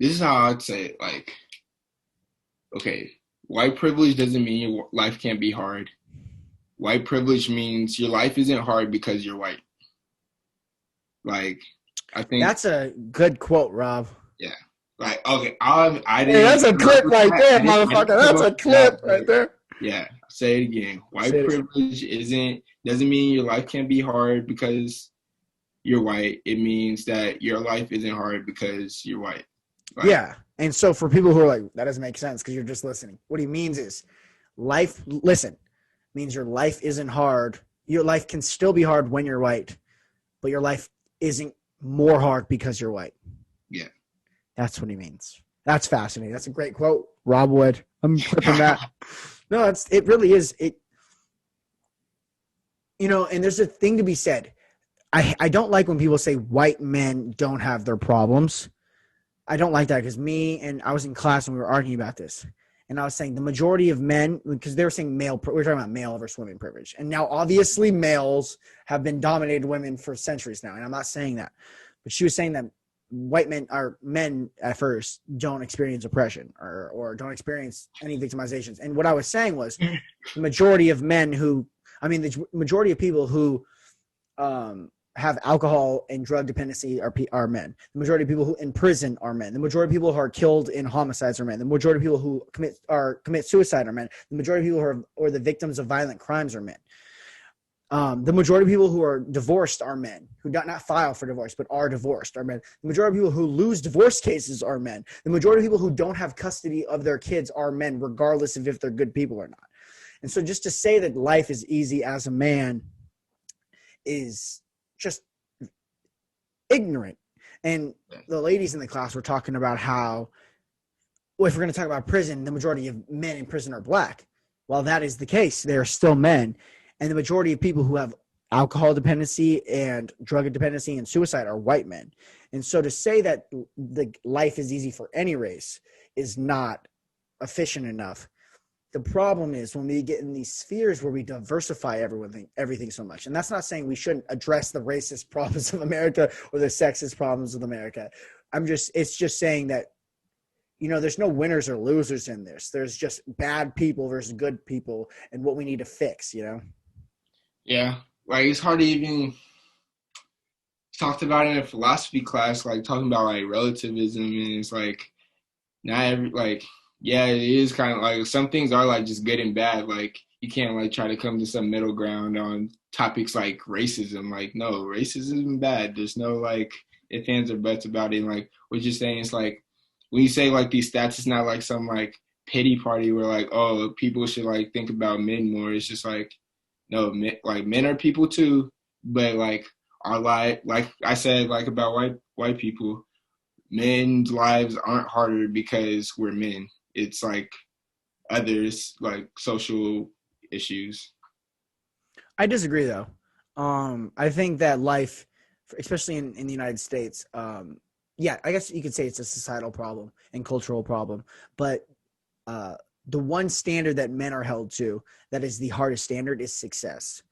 this is how I'd say it. Like, okay, white privilege doesn't mean your life can't be hard. White privilege means your life isn't hard because you're white. Like, I think, That's a good quote, Rob. yeah. Like, okay, I Hey, didn't that's a come up clip with right that. there, I didn't motherfucker. come That's up a with that, clip right but there. yeah, say it again. Say White it. privilege isn't doesn't mean your life can't be hard because you're white. It means that your life isn't hard because you're white. Like, Yeah. And so for people who are like, that doesn't make sense because you're just listening. What he means is listen, means your life isn't hard. Your life can still be hard when you're white, but your life isn't more hard because you're white. yeah. That's what he means. That's fascinating. That's a great quote, Rob Wood. I'm clipping that. No, it really is. And there's a thing to be said. I don't like when people say white men don't have their problems. I don't like that because I was in class and we were arguing about this. And I was saying the majority of men, because they were saying we were talking about male versus women privilege. And now obviously males have been dominated women for centuries now. And I'm not saying that. But she was saying that white men or men at first don't experience oppression or don't experience any victimizations. And what I was saying was the majority of the majority of people who have alcohol and drug dependency are men. The majority of people who in prison are men. The majority of people who are killed in homicides are men. The majority of people who commit suicide are men. The majority of people who are the victims of violent crimes are men. The majority of people who are divorced are men, who do not file for divorce but are divorced are men. The majority of people who lose divorce cases are men. The majority of people who don't have custody of their kids are men, regardless of if they're good people or not. And so just to say that life is easy as a man is just ignorant. And the ladies in the class were talking about how, well, if we're going to talk about prison, the majority of men in prison are black. While that is the case, they are still men. And the majority of people who have alcohol dependency and drug dependency and suicide are white men. And so to say that the life is easy for any race is not efficient enough. The problem is when we get in these spheres where we diversify everything so much. And that's not saying we shouldn't address the racist problems of America or the sexist problems of America. It's just saying that, there's no winners or losers in this. There's just bad people versus good people and what we need to fix, Yeah. Like, it's hard to even talked about in a philosophy class, like talking about like relativism, and it's like not every like yeah, it is kind of like some things are like just good and bad. Like, you can't like try to come to some middle ground on topics like racism. Like, no, racism is bad. There's no like if ands or buts about it. And, like, what you're saying is like when you say like these stats, it's not like some like pity party where like, oh, people should like think about men more. It's just like, no, men are people too, but like our life, like I said, like about white people, men's lives aren't harder because we're men. It's like others, like social issues. I disagree, though. I think that life, especially in the United States, yeah, I guess you could say it's a societal problem and cultural problem. But the one standard that men are held to that is the hardest standard is success.